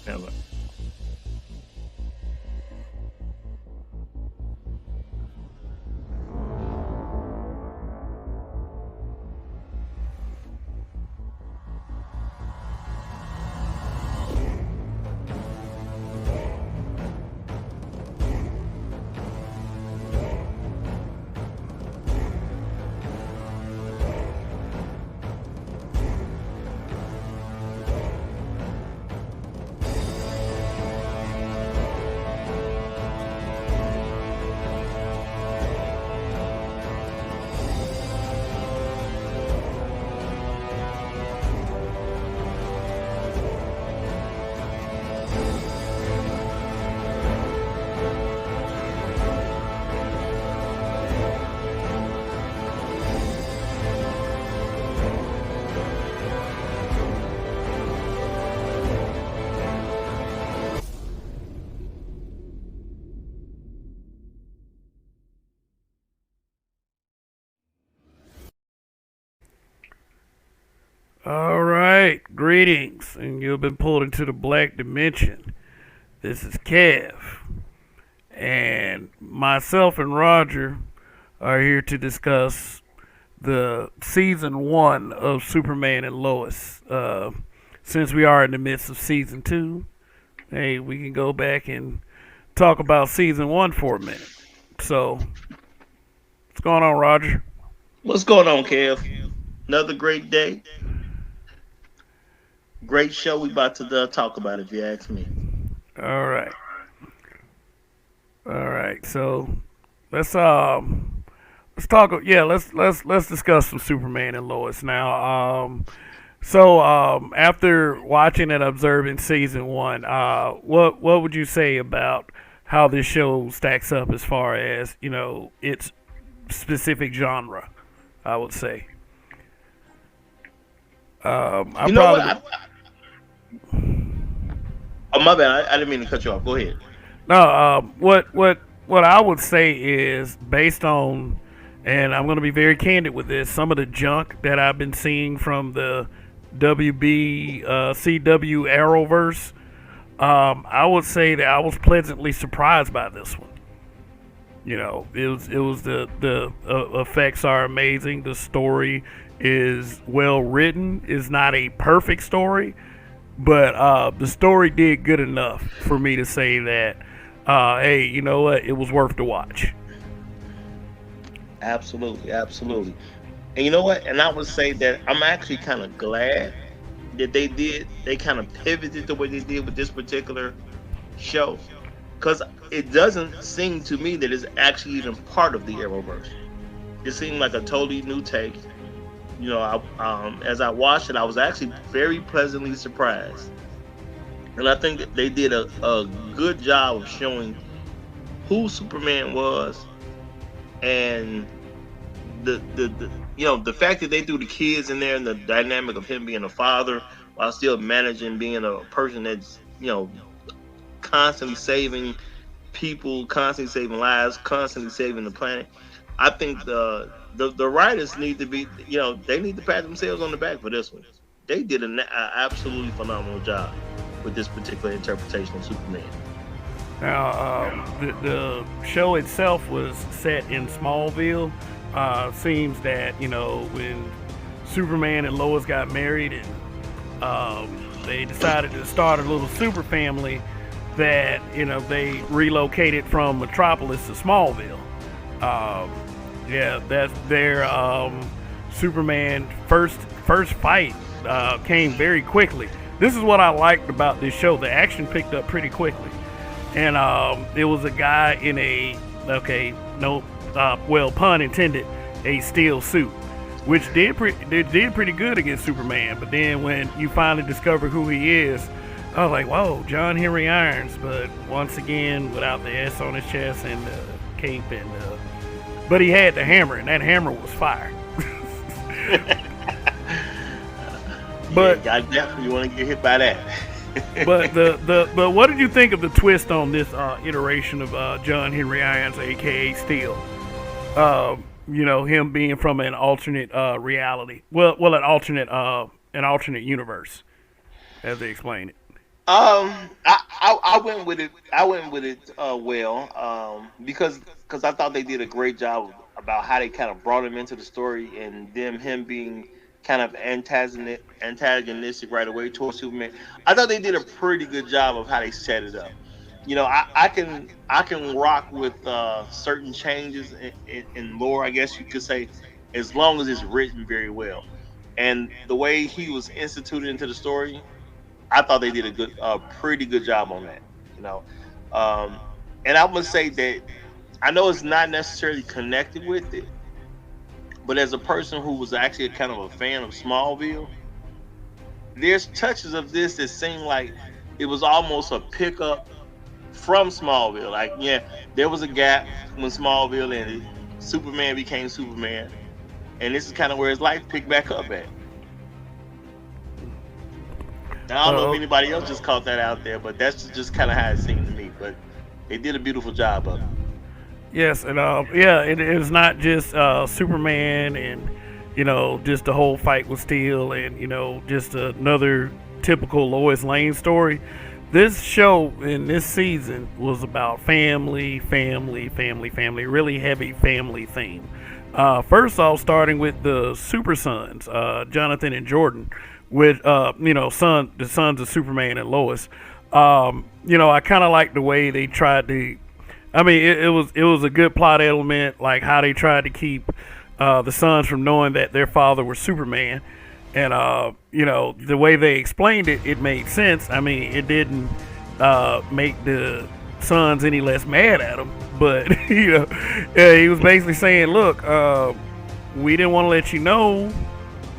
Ever. All right, greetings, and you've been pulled into the black dimension. This is Kev, and myself and Roger are here to discuss the season one of Superman and Lois. Since we are in the midst of season two, hey, we can go back and talk about season one for a minute. So, what's going on, Roger? What's going on, Kev? Another great day. Great show we about to talk about, if you ask me. All right, all right. So, let's let's talk. Yeah, let's discuss some Superman and Lois now. After watching and observing season one, what would you say about how this show stacks up as far as its specific genre? I would say. I You know what? probably Oh, my bad. I didn't mean to cut you off. Go ahead. no. What I would say is based on, and I'm going to be very candid with this. Some of the junk that I've been seeing from the WB CW Arrowverse, I would say that I was pleasantly surprised by this one. It was the effects are amazing. The story is well written. It's not a perfect story, but the story did good enough for me to say that, hey, you know what? It was worth the watch. Absolutely, absolutely. And you know what? And I would say that I'm actually kind of glad that they kind of pivoted the way they did with this particular show, because it doesn't seem to me that it's actually even part of the Arrowverse. It seemed like a totally new take. As I watched it, I was actually very pleasantly surprised, and I think that they did a good job of showing who Superman was, and the fact that they threw the kids in there and the dynamic of him being a father while still managing being a person that's constantly saving people, constantly saving lives, constantly saving the planet. I think the writers need to be, they need to pat themselves on the back for this one. They did a absolutely phenomenal job with this particular interpretation of Superman. Now, the show itself was set in Smallville. Seems that when Superman and Lois got married and they decided to start a little super family, that they relocated from Metropolis to Smallville. Um, yeah, that's their Superman first fight came very quickly. This is what I liked about this show. The action picked up pretty quickly, and it was a guy in a okay, no, well, pun intended, a steel suit, which did pretty good against Superman. But then when you finally discover who he is, I was like, whoa, John Henry Irons, but once again without the S on his chest and the cape but he had the hammer, and that hammer was fire. Yeah, but I definitely want to get hit by that. but what did you think of the twist on this iteration of John Henry Irons, aka Steel? Him being from an alternate reality. Well, an alternate universe, as they explain it. I went with it. I went with it well, because I thought they did a great job about how they kind of brought him into the story, and him being kind of antagonistic right away towards Superman. I thought they did a pretty good job of how they set it up. I can rock with certain changes in lore, I guess you could say, as long as it's written very well. And the way he was instituted into the story, I thought they did pretty good job on that. You know, um, and I would say that I know it's not necessarily connected with it, but as a person who was actually kind of a fan of Smallville, there's touches of this that seem like it was almost a pickup from Smallville. Like, yeah, there was a gap when Smallville ended. Superman became Superman, and this is kind of where his life picked back up at. Now, I don't know if Uh, anybody else just caught that out there, but that's just kind of how it seemed to me. But they did a beautiful job of it. yes, and yeah, it's not just Superman and just the whole fight with Steel and just another typical Lois Lane story. This show in this season was about family, family, family, family. Really heavy family theme. First off, starting with the Super Sons, Jonathan and Jordan, with the sons of Superman and Lois. I kind of like the way they tried to. I mean, it was a good plot element, like how they tried to keep the sons from knowing that their father was Superman, and the way they explained it, it made sense. I mean, it didn't make the sons any less mad at him, but he was basically saying, "Look, we didn't want to let you know,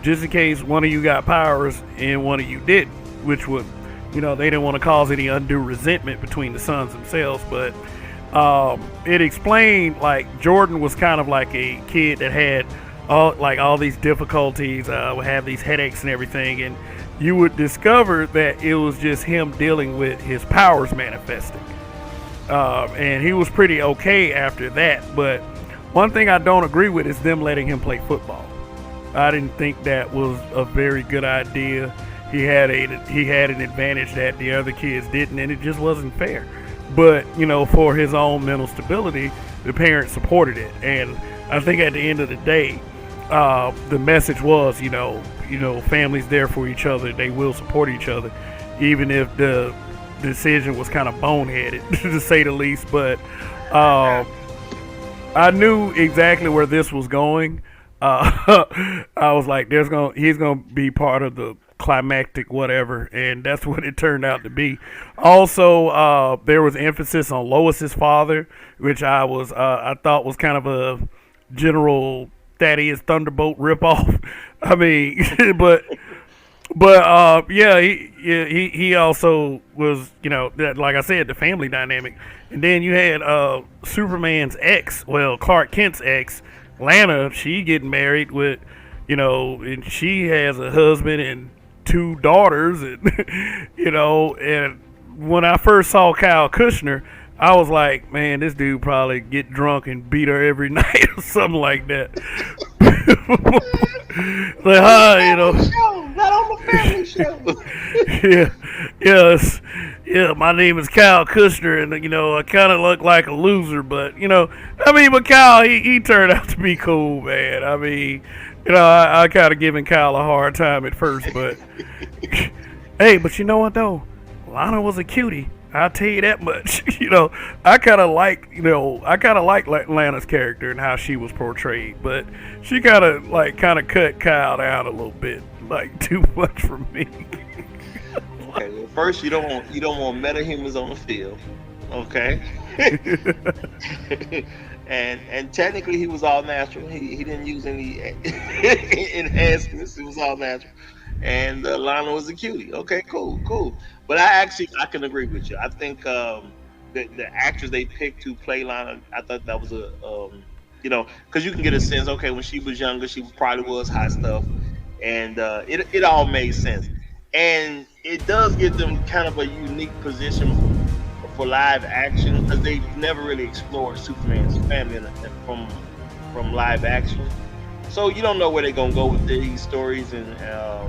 just in case one of you got powers and one of you didn't," which would, they didn't want to cause any undue resentment between the sons themselves, but it explained like Jordan was kind of like a kid that had all these difficulties, would have these headaches and everything, and you would discover that it was just him dealing with his powers manifesting, and he was pretty okay after that. But one thing I don't agree with is them letting him play football. I didn't think that was a very good idea. He had an advantage that the other kids didn't, and it just wasn't fair. But for his own mental stability, the parents supported it, and I think at the end of the day, the message was, families there for each other. They will support each other, even if the decision was kind of boneheaded, to say the least. But I knew exactly where this was going. I was like, he's gonna be part of the climactic whatever, and that's what it turned out to be. Also, there was emphasis on Lois's father, which I thought was kind of a general Thaddeus Thunderbolt ripoff. I mean, but yeah, he also was, that, like I said, the family dynamic, and then you had Superman's ex, well, Clark Kent's ex, Lana. She getting married with, and she has a husband and two daughters, and and when I first saw Kyle Kushner, I was like, man, this dude probably get drunk and beat her every night or something like that. Like, On the hi, family show, not on the family show. yeah, yes, yeah. My name is Kyle Kushner, and I kind of look like a loser, but I mean, but Kyle, he turned out to be cool, man. I mean, I kind of giving Kyle a hard time at first, but hey, but you know what though, Lana was a cutie. I'll tell you that much. I kind of like Lana's character and how she was portrayed, but she kind of cut Kyle down a little bit, like too much for me. Okay, well, first you don't want metahumans on the field, okay? And technically he was all natural. He didn't use any enhancements. It was all natural. And Lana was a cutie. Okay, cool, cool. But I can agree with you. I think the actors they picked to play Lana, I thought that was because you can get a sense. Okay, when she was younger, she probably was hot stuff, and it all made sense. And it does give them kind of a unique position for live action because they've never really explored Superman's family from live action. So you don't know where they're gonna go with these stories and how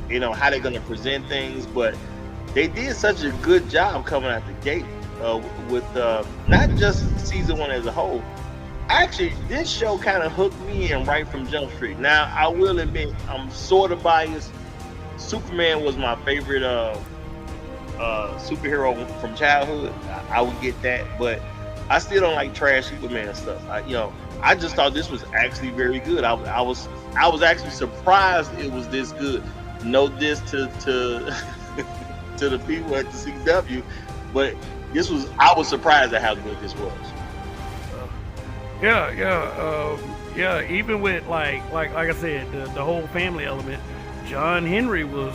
they're gonna present things. But they did such a good job coming out the gate with not just season one as a whole. Actually, this show kind of hooked me in right from Jump Street. Now, I will admit, I'm sort of biased. Superman was my favorite superhero from childhood. I would get that, but I still don't like trash Superman stuff. I just thought this was actually very good. I was actually surprised it was this good. No diss to to the people at the CW, but I was surprised at how good this was. Yeah, yeah. Even with like I said, the whole family element. John Henry was,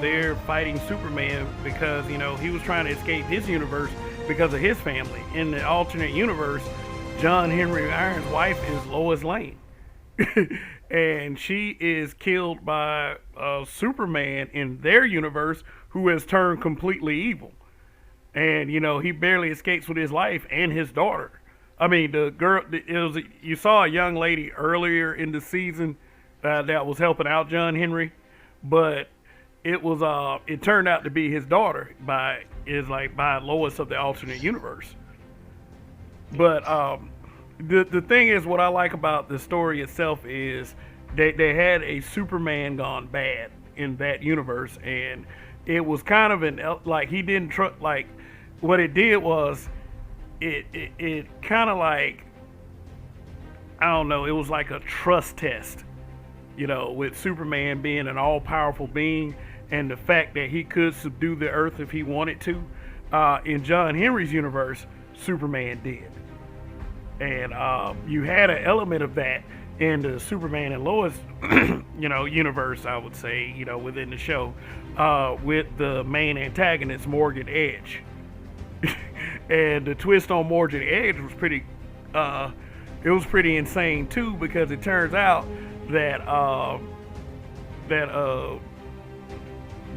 there fighting Superman because he was trying to escape his universe because of his family. In the alternate universe, John Henry Iron's wife is Lois Lane, and she is killed by Superman in their universe, who has turned completely evil. And he barely escapes with his life and his daughter. I mean, the girl. You saw a young lady earlier in the season that was helping out John Henry, but it turned out to be his daughter by Lois of the alternate universe. But the thing is, what I like about the story itself is they had a Superman gone bad in that universe, and it was kind of like he didn't trust. Like what it did was it kind of like, I don't know, it was like a trust test, with Superman being an all powerful being and the fact that he could subdue the earth if he wanted to. In John Henry's universe, Superman did. And you had an element of that in the Superman and Lois, universe, I would say, within the show, with the main antagonist, Morgan Edge. And the twist on Morgan Edge was pretty insane too, because it turns out that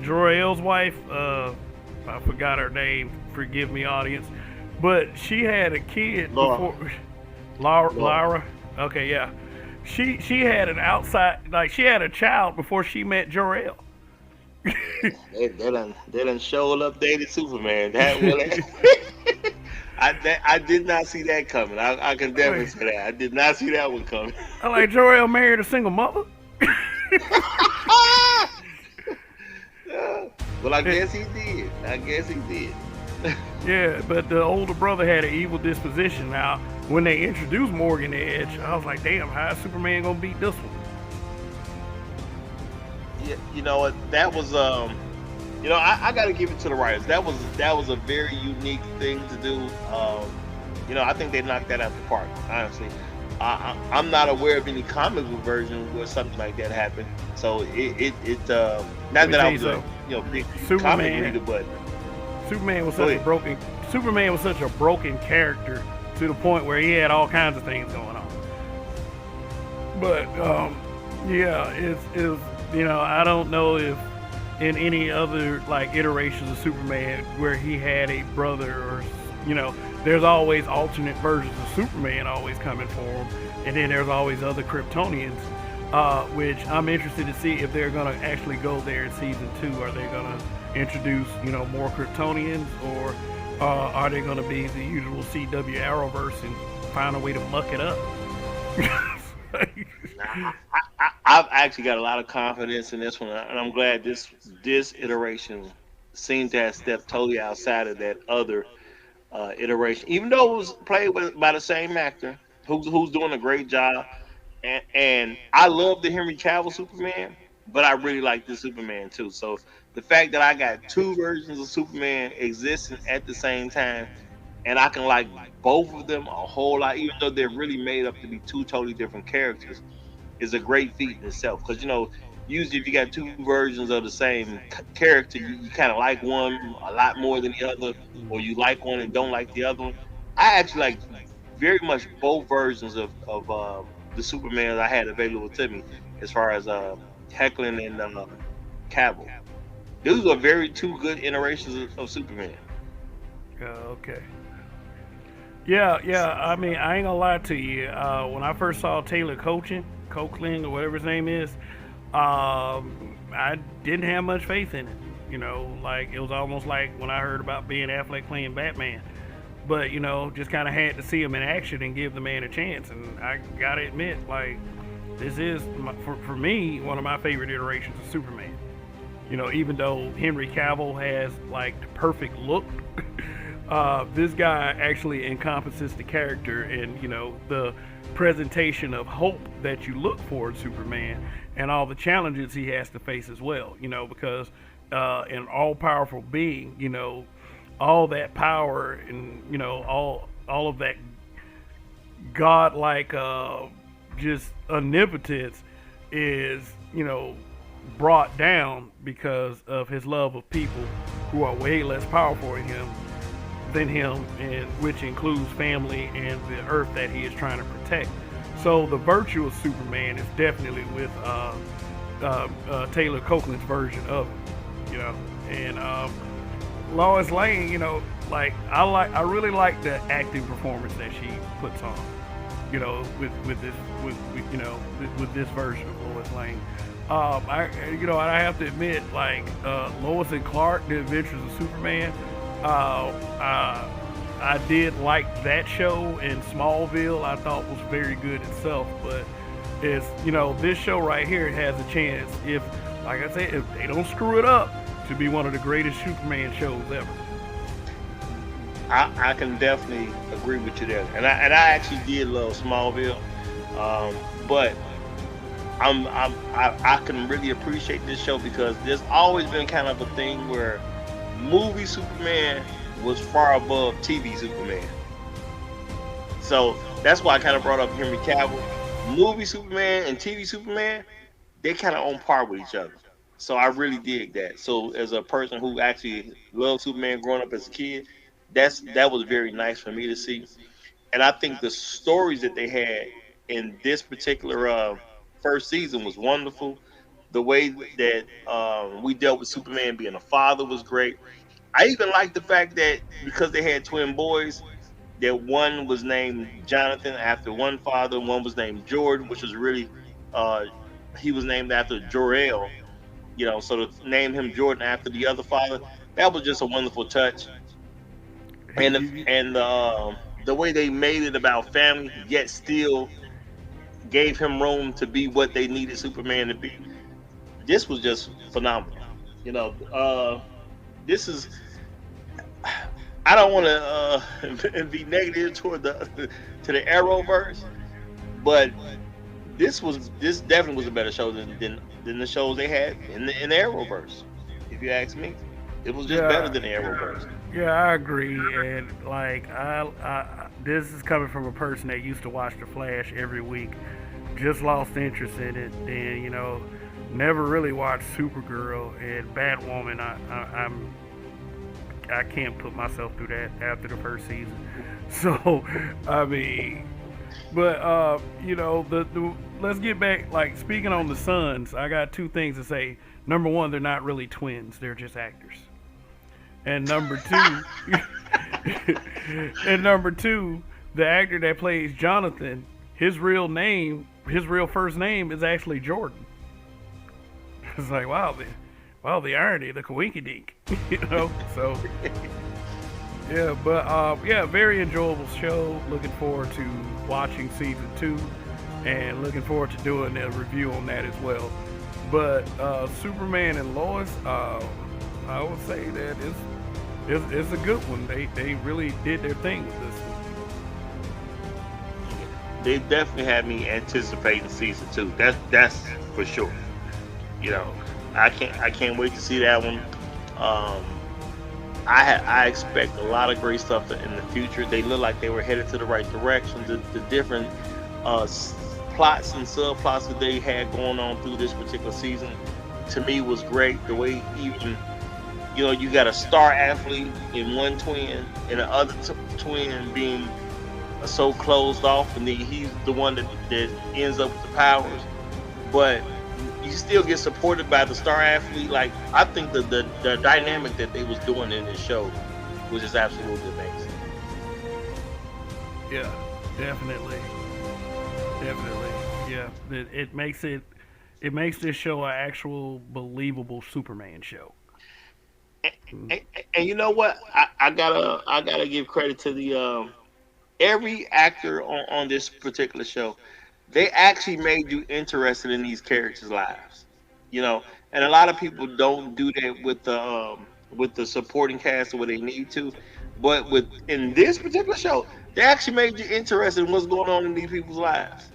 Jor-El's wife, I forgot her name, forgive me audience, but she had a kid before. Laura. Okay, yeah. She had an she had a child before she met Jor-El. They done showed updated Superman. I did not see that coming. I can definitely say that. I did not see that one coming. I like Jor-El married a single mother. Well, I guess he did. Yeah, but the older brother had an evil disposition. Now, when they introduced Morgan Edge, I was like, damn, how is Superman gonna beat this one? Yeah, you know what? That was I got to give it to the writers. That was a very unique thing to do. I think they knocked that out the park. Honestly, I'm not aware of any comic book version where something like that happened. So not that I was a big comic reader, but Superman was such a broken character to the point where he had all kinds of things going on. But yeah, it's I don't know if in any other iterations of Superman where he had a brother, or there's always alternate versions of Superman always coming for him, and then there's always other Kryptonians, which I'm interested to see if they're gonna actually go there in season 2. Are they gonna introduce more Kryptonians, or are they gonna be the usual CW Arrowverse and find a way to muck it up? I've actually got a lot of confidence in this one, and I'm glad this iteration seemed to have stepped totally outside of that other iteration, even though it was played by the same actor who's doing a great job. And I love the Henry Cavill Superman, but I really like this Superman too. So the fact that I got two versions of Superman existing at the same time, and I can like both of them a whole lot, even though they're really made up to be two totally different characters, is a great feat in itself. Because usually if you got two versions of the same character, you kind of like one a lot more than the other, or you like one and don't like the other one. I actually like very much both versions of the Superman I had available to me, as far as Heckling and Cavill. Those are very two good iterations of Superman. Okay. Yeah. I mean, I ain't gonna lie to you. When I first saw Taylor Coaching, or whatever his name is, I didn't have much faith in it. Like it was almost like when I heard about Ben Affleck playing Batman. But just kind of had to see him in action and give the man a chance. And I gotta admit, like this is for me one of my favorite iterations of Superman. Even though Henry Cavill has like the perfect look, this guy actually encompasses the character and the presentation of hope that you look for in Superman and all the challenges he has to face as well. Because an all-powerful being, all that power and all of that godlike just omnipotence is brought down because of his love of people who are way less powerful than him, and which includes family and the earth that he is trying to protect. So the virtue of Superman is definitely with Taylor Copeland's version of it, and Lois Lane, like I really like the acting performance that she puts on, with this version of Lois Lane. I have to admit, like Lois and Clark, The Adventures of Superman. I did like that show, and Smallville I thought was very good itself. But it's this show right here has a chance, if like I said, if they don't screw it up, to be one of the greatest Superman shows ever. I can definitely agree with you there, and I actually did love Smallville, but I can really appreciate this show because there's always been kind of a thing where movie Superman was far above TV Superman. So that's why I kind of brought up Henry Cavill. Movie Superman and TV Superman, they kind of on par with each other. So I really dig that. So as a person who actually loved Superman growing up as a kid, that was very nice for me to see. And I think the stories that they had in this particular first season was wonderful. The way that we dealt with Superman being a father was great. I even liked the fact that because they had twin boys, that one was named Jonathan after one father, and one was named Jordan, which was really uh, he was named after Jor-El. So to name him Jordan after the other father, that was just a wonderful touch. And the way they made it about family, yet still gave him room to be what they needed Superman to be. This was just phenomenal. You know, this is. I don't want to be negative toward the to the Arrowverse, but this definitely was a better show than the shows they had in the Arrowverse. If you ask me, it was just better Yeah, than the Arrowverse. yeah, I agree. And like, this is coming from a person that used to watch The Flash every week. Just lost interest in it, and never really watched Supergirl and Batwoman. I can't put myself through that after the first season. So, I mean, but the let's get back. Like speaking on the Suns, I got two things to say. Number one, they're not really twins; they're just actors. And number two, and number two, the actor that plays Jonathan, his real first name is actually Jordan. It's like wow, the irony, the coinkydink, So yeah, but yeah, very enjoyable show. Looking forward to watching season two, and looking forward to doing a review on that as well. But Superman and Lois, I would say that it's a good one. They really did their thing with this one. They definitely had me anticipating season two. That's for sure. You know, I can't wait to see that one. Um, I expect a lot of great stuff in the future. They look like they were headed to the right direction. The different plots and subplots that they had going on through this particular season, to me, was great. The way even you got a star athlete in one twin, and the other twin being so closed off, and then he's the one that ends up with the powers, but you still get supported by the star athlete. Like, I think the dynamic that they was doing in this show was just absolutely amazing. Yeah, definitely, definitely. Yeah, it makes this show an actual believable Superman show. And you know what? I gotta give credit to the every actor on this particular show. They actually made you interested in these characters' lives. You know, and a lot of people don't do that with the supporting cast the way they need to. But with in this particular show, they actually made you interested in what's going on in these people's lives.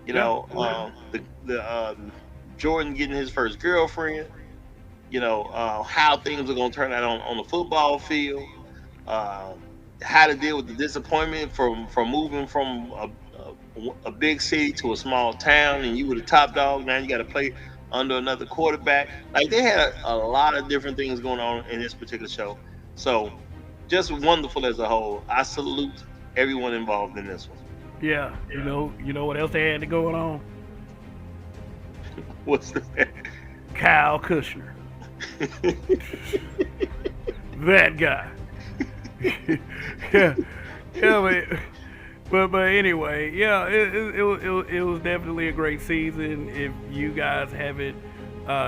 You Yeah. know, the Jordan getting his first girlfriend. You know, how things are going to turn out on the football field, uh, how to deal with the disappointment from moving from a big city to a small town, and you were the top dog. Now you got to play under another quarterback. Like they had a lot of different things going on in this particular show. So just wonderful as a whole. I salute everyone involved in this one. Yeah. You know what else they had to going on? What's the Kyle Kushner. That guy. Yeah. Yeah, but anyway, yeah, it was definitely a great season. If you guys haven't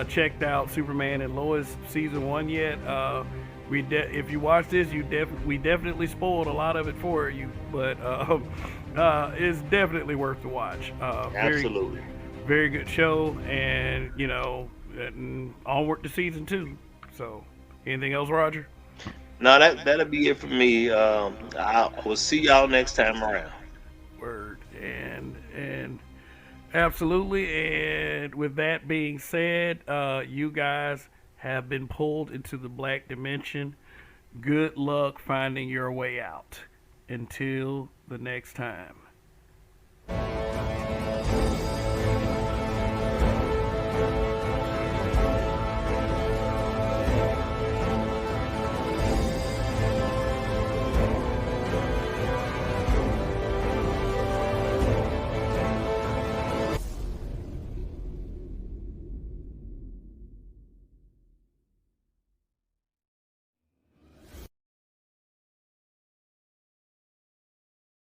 checked out Superman and Lois season one yet, if you watch this, we definitely spoiled a lot of it for you, but it's definitely worth the watch. Absolutely. Very good show, and and onward to season two. So, anything else, Roger? No, that'll be it for me. I will see y'all next time around. Word and absolutely. And with that being said, you guys have been pulled into the black dimension. Good luck finding your way out. Until the next time.